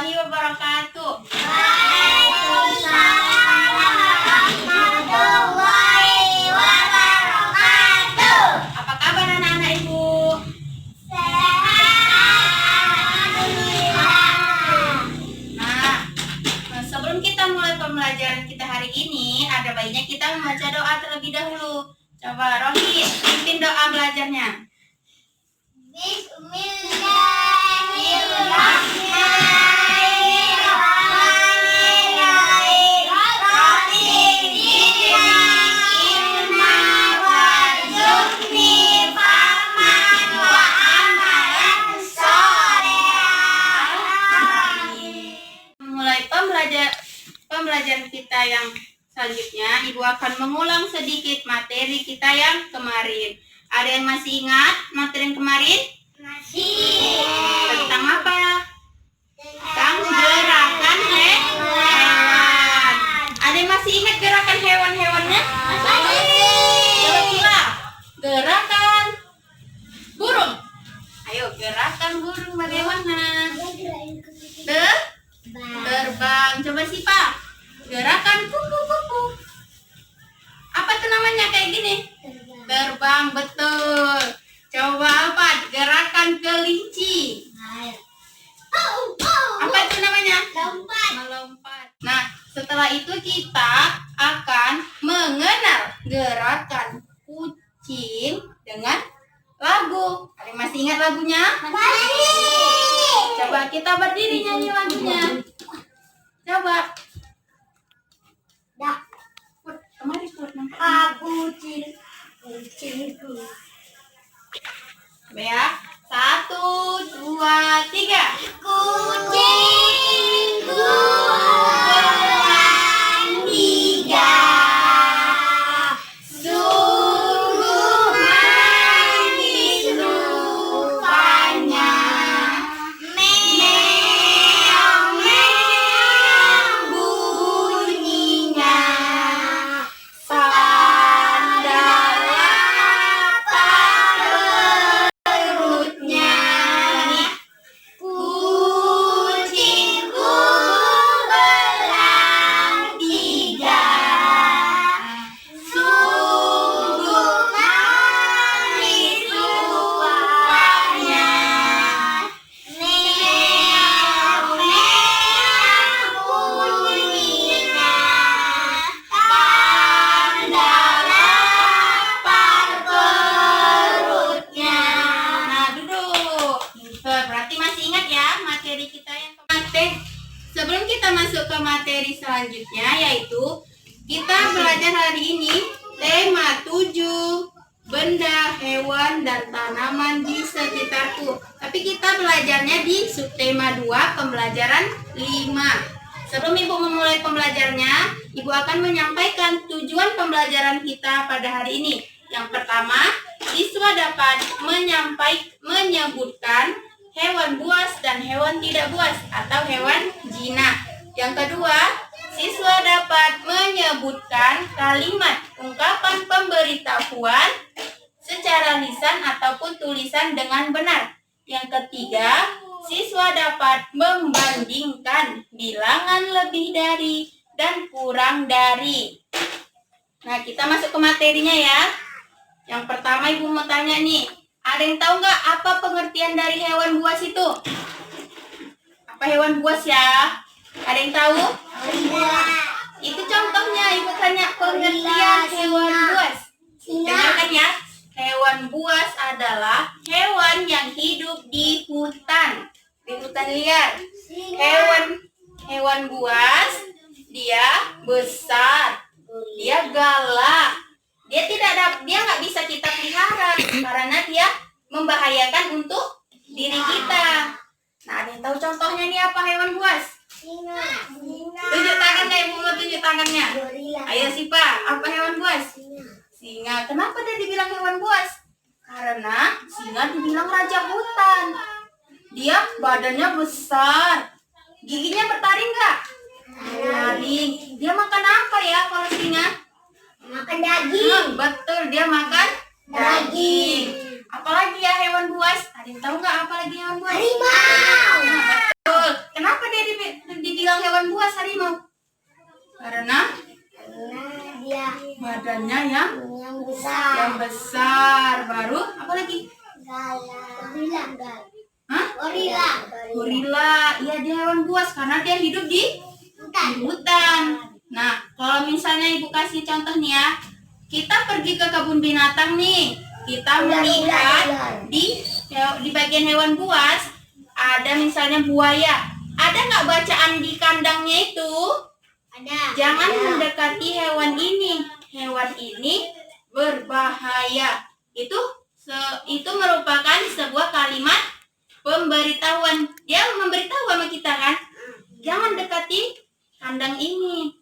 warahmatullahi wabarakatuh. Waalaikumsalam warahmatullahi wabarakatuh. Apa kabar anak-anak Ibu? Sehat, alhamdulillah. Nah, sebelum kita mulai pembelajaran kita hari ini, ada baiknya kita membaca doa terlebih dahulu. Coba Rohit, pimpin doa belajarnya. Bismillahirrahmanirrahim. Rabbi zidna ilma warzuqni fahman wa amalan sholihan. Mulai pembelajaran kita yang selanjutnya, Ibu akan mengulang sedikit materi kita yang kemarin. Ada yang masih ingat materi yang kemarin? Masih. Tentang apa? Tentang gerakan hewan. Ada yang masih ingat gerakan hewan-hewannya? Coba gerakan burung. Ayo, gerakan burung bagaimana? Terbang. Coba Sipa. Gerakan kupu-kupu. Apa tuh namanya kayak gini? Terbang, betul. Coba apa? Gerakan kelinci. Apa itu namanya? Melompat. Nah, setelah itu kita akan mengenal gerakan kucing dengan lagu. Ada yang masih ingat lagunya? Coba kita berdiri nyanyi lagunya. Coba. Kemari Put. Kucingku. Coba ya. 1, 2, 3. Kucingku bertiga, sungguh manis rupanya, meong meong bunyinya, sandal lapar perutnya. Kucingku bertiga, sungguh manis rupanya, meong meong bunyinya, tanda lapar perutnya. Nah, duduk. Berarti masih ingat ya materi kita yang kemarin. Sebelum kita masuk ke materi selanjutnya, yaitu kita belajar hari ini tema 7, benda, hewan, dan tanaman di sekitarku. Tapi kita belajarnya di subtema 2, pembelajaran 5. Sebelum Ibu memulai pembelajarannya, Ibu akan menyampaikan tujuan pembelajaran kita pada hari ini. Yang pertama, siswa dapat menyebutkan hewan buas dan hewan tidak buas atau hewan jinak. Yang kedua, siswa dapat menyebutkan kalimat ungkapan pemberitahuan secara lisan ataupun tulisan dengan benar. Yang ketiga, siswa dapat membandingkan bilangan lebih dari dan kurang dari. Nah, kita masuk ke materinya ya. Yang pertama Ibu mau tanya nih, ada yang tahu nggak apa pengertian dari hewan buas itu? Apa hewan buas ya? Ada yang tahu? Itu contohnya, Ibu tanya pengertian hewan buas. Dengarkan ya, hewan buas adalah hewan yang hidup di hutan liar. Hewan buas, dia besar, dia galak. Dia nggak bisa kita pelihara karena dia membahayakan untuk diri kita. Nah, ada yang tahu contohnya nih apa hewan buas? Tunjuk tangan kayak Ibu mau tunjuk tangannya. Ayo Sipa, apa hewan buas? Singa. Kenapa dia dibilang hewan buas? Karena singa dibilang raja hutan. Dia badannya besar. Giginya bertaring nggak? Bertaring. Dia makan apa ya kalau singa? Makan daging. Betul, dia makan daging. Apalagi ya hewan buas? Ada yang tahu nggak apa lagi hewan buas? Harimau. Nah, betul. Kenapa dia yang besar. besar. Baru apa lagi? Gorila. Hah? Gorila. Gorila. Iya, dia hewan buas karena dia hidup di hutan. Nah, kalau misalnya Ibu kasih contoh nih ya, kita pergi ke kebun binatang nih, kita melihat di bagian hewan buas ada misalnya buaya. Ada nggak bacaan di kandangnya itu? Ada. Jangan mendekati hewan ini. Hewan ini berbahaya. Itu merupakan sebuah kalimat pemberitahuan. Dia memberitahu sama kita kan, jangan dekati kandang ini.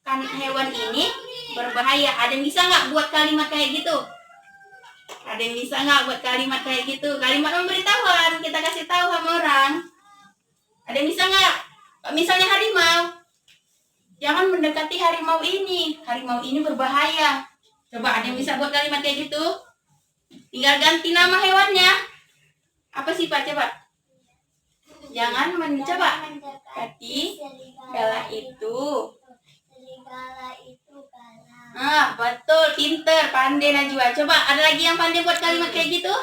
Kan hewan ini berbahaya. Ada yang bisa nggak buat kalimat kayak gitu? Ada yang bisa nggak buat kalimat kayak gitu? Kalimat pemberitahuan, kita kasih tahu sama orang. Ada yang bisa nggak? Misalnya harimau. Jangan mendekati harimau ini. Harimau ini berbahaya. Coba ada yang bisa buat kalimat kayak gitu? Tinggal ganti nama hewannya. Apa sih Pak? Coba. Jangan mencoba. Kati gala itu. Serigala itu galak. Betul, pinter, pandai Najwa. Coba ada lagi yang pandai buat kalimat kayak gitu?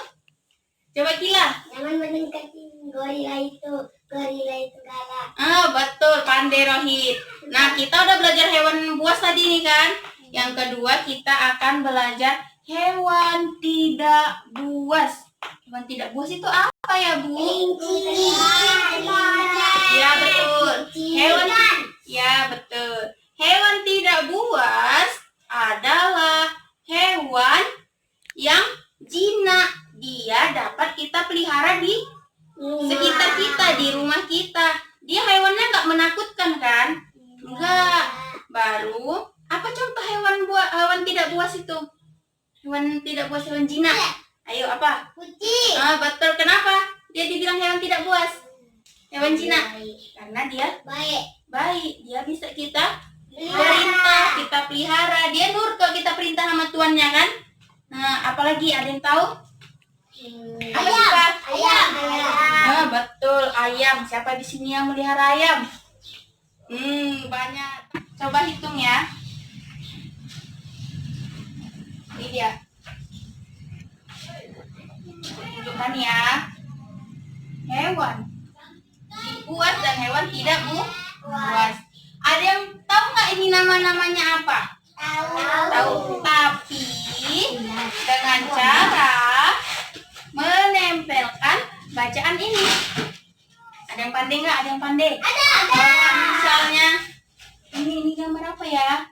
Coba Kila. Jangan mendekati gorila itu. Gorila itu galak. Betul, pandai Rohit. Nah, kita udah belajar hewan buas tadi nih kan. Yang kedua kita akan belajar hewan tidak buas. Hewan tidak buas itu apa ya, Bu? Ya, betul. Betul. Hewan tidak buas adalah hewan yang jinak. Dia dapat kita pelihara di sekitar kita, di rumah kita. Dia hewannya nggak menakutkan kan? Enggak. Baru apa contoh hewan tidak buas itu? Hewan tidak buas, hewan jinak. Ayo apa? Kucing. Betul. Kenapa dia dibilang hewan tidak buas? Hewan jinak. Karena dia baik. Dia bisa kita perintah, kita pelihara. Dia nurut kalau kita perintah sama tuannya kan? Nah, apalagi ada yang tahu? Apa sih, Pak? Ayam. Betul, ayam. Siapa di sini yang melihara ayam? Banyak. Coba hitung ya. Ini dia. Tunjukkan ya. Hewan buas dan hewan tidak buas. Ada yang tahu nggak ini nama-namanya apa? Tahu. Tapi dengan cara menempelkan bacaan ini. Ada yang pandai nggak? Ada yang pandai? Ada. Misalnya ini gambar apa ya?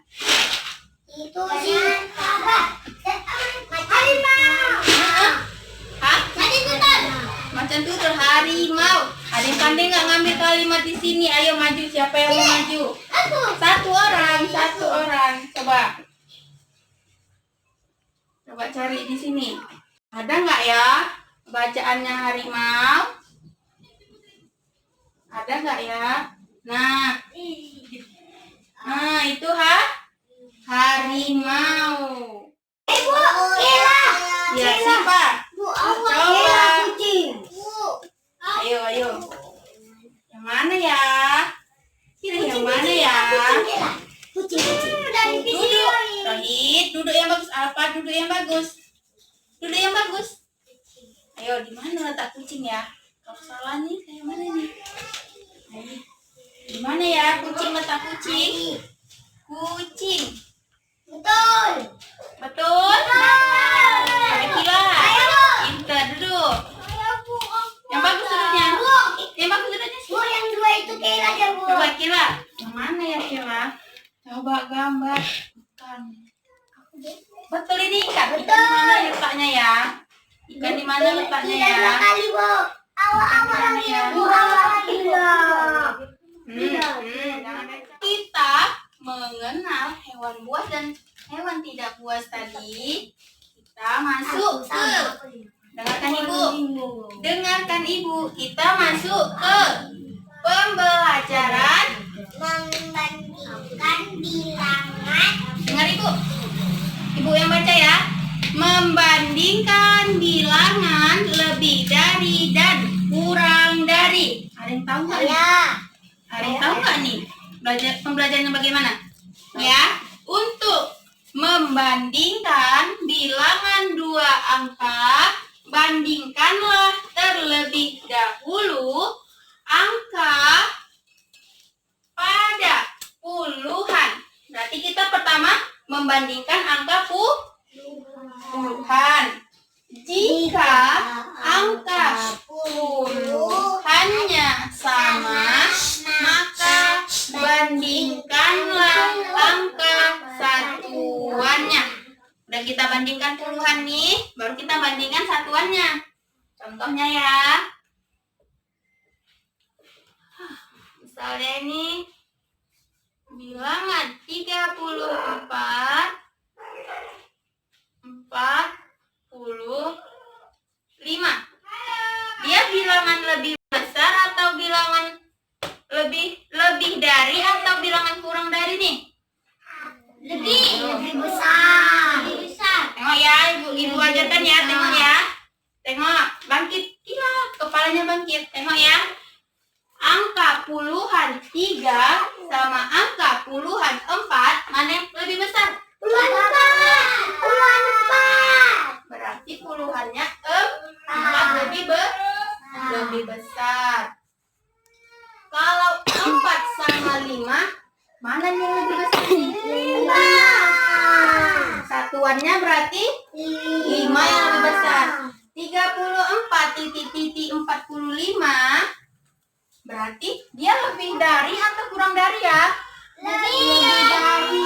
Itu sih apa? Harimau. Hah? Macan tutul. Macan tutul, harimau. Ada yang pandai nggak ngambil kalimat di sini? Ayo maju, siapa yang mau maju? Satu orang. Coba cari di sini. Ada nggak ya bacaannya harimau? Ada nggak ya? Nah itu harimau. Ibu, Kila. Ya siapa? Bu, Coba. kucing. Ayo. Yang mana ya? Kira yang mana ya? Kucing. Dari Duduk. Rohit, duduk yang bagus. Apa duduk yang bagus? Duduk yang bagus. Ayo, di mana letak kucing ya? Kalau salah nih, kayak mana nih? Ayo. Di mana ya kucing, letak kucing? Kucing. Betul? Ada Kila. Pintar, duduk. Yang bagus duduknya. Yang bagus duduknya sih. Bu, yang dua itu Kila aja, Bu. Coba Kila. Yang mana ya Kila? Coba gambar. Bukan. Betul ini ikan. Ikan di mana letaknya ya? Ikan di mana letaknya ya? Dua kali, Bu. Awal-awal lagi ya, Bu. Awal lagi, Bu. Kita mengenal hewan buas dan hewan tidak buas tadi. Kita masuk ke, dengarkan ibu, kita masuk ke pembelajaran. Membandingkan bilangan. Dengar ibu yang baca ya. Membandingkan bilangan lebih dari dan kurang dari. Ada yang tahu nggak? Ada yang tahu nggak nih? Pembelajarannya bagaimana? Ya, untuk Membandingkan bilangan dua angka, bandingkanlah terlebih dahulu angka pada puluhan. Berarti kita pertama membandingkan angka puluhan. Jika angka puluhannya sama, maka bandingkanlah angka satuannya. Udah kita bandingkan puluhan nih, baru kita bandingkan satuannya. Contohnya ya. Misalnya ini bilangan 34 45. Dia bilangan lebih besar atau bilangan lebih dari atau bilangan kurang dari nih? Lebih besar. Tengok ya, ibu ajarkan ya, tengok ya. Tengok, bangkit. Iya, kepalanya bangkit. Tengok ya. Angka puluhan 3 sama angka puluhan 4, mana yang lebih besar? Puluhan 4. Berarti puluhannya 4 lebih besar. Kalau 4 sama 5, mana yang lebih besar? 5. Satuannya berarti 5 yang lebih besar. 34,45 berarti dia lebih dari atau kurang dari ya? Lebih dari.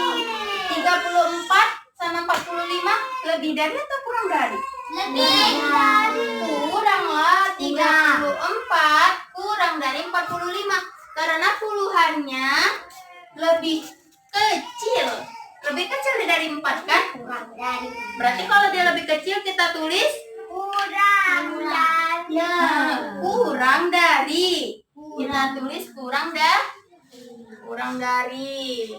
34 sama 45 lebih dari atau kurang dari? Lebih dari. Kuranglah. 34 kurang dari 45 karena puluhannya lebih kecil. Lebih kecil dari 4 kan? Kurang dari. Berarti kalau dia lebih kecil kita tulis Kurang dari. kurang dari. Kita tulis kurang dari.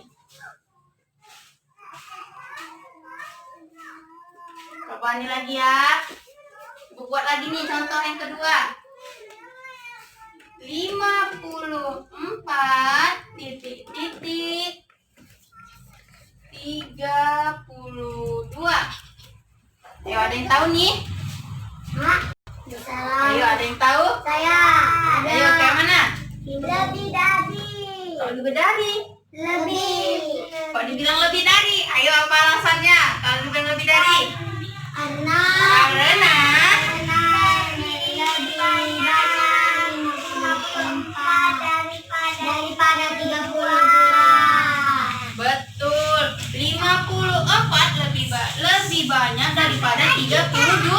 Coba ini lagi ya. Ibu buat lagi nih contoh yang kedua. 54 titik 32. Ayo, ada yang tahu nih? Bisa. Ayo, ada yang tahu? Saya ada. Ayo, kayak mana? Lebih dari. Kalau lebih dari. Lebih. Kok dibilang lebih dari? Ayo, apa alasannya? Kalau dibilang lebih dari? Karena lebih banyak 54 daripada 32. Betul. 54 lebih banyak daripada 32.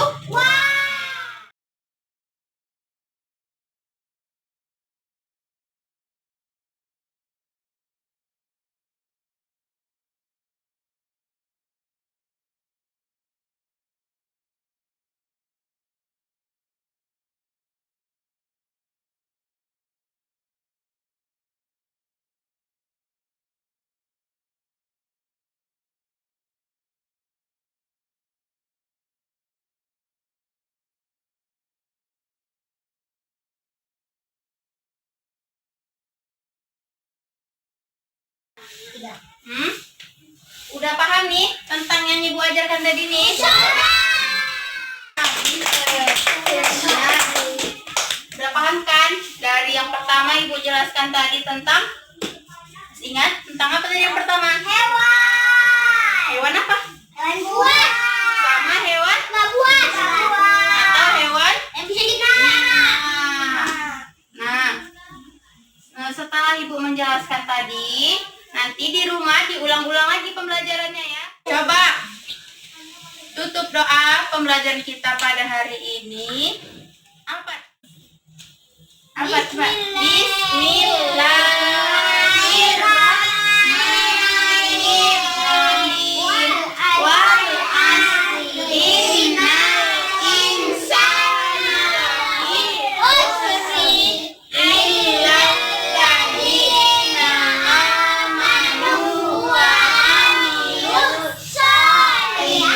Udah paham nih tentang yang ibu ajarkan tadi nih? Udah paham kan? Dari yang pertama ibu jelaskan tadi tentang, ingat tentang apa tadi yang pertama? Hewan apa? Hewan buas. Sama hewan Nggak buas. atau hewan Yang bisa digerak. Nah, setelah ibu menjelaskan tadi, nanti di rumah diulang-ulang lagi pembelajarannya ya. Coba tutup doa pembelajaran kita pada hari ini. Apa? Coba? Bismillahirrahmanirrahim. Wal asri innal insana lafi khusr illa alladzina amanu wa amilus solihati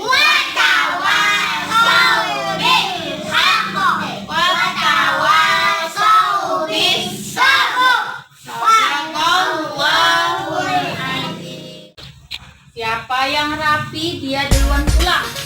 wa tawassaw bil haqq wa tawassaw bis sabr. Siapa yang rapi dia duluan pulang.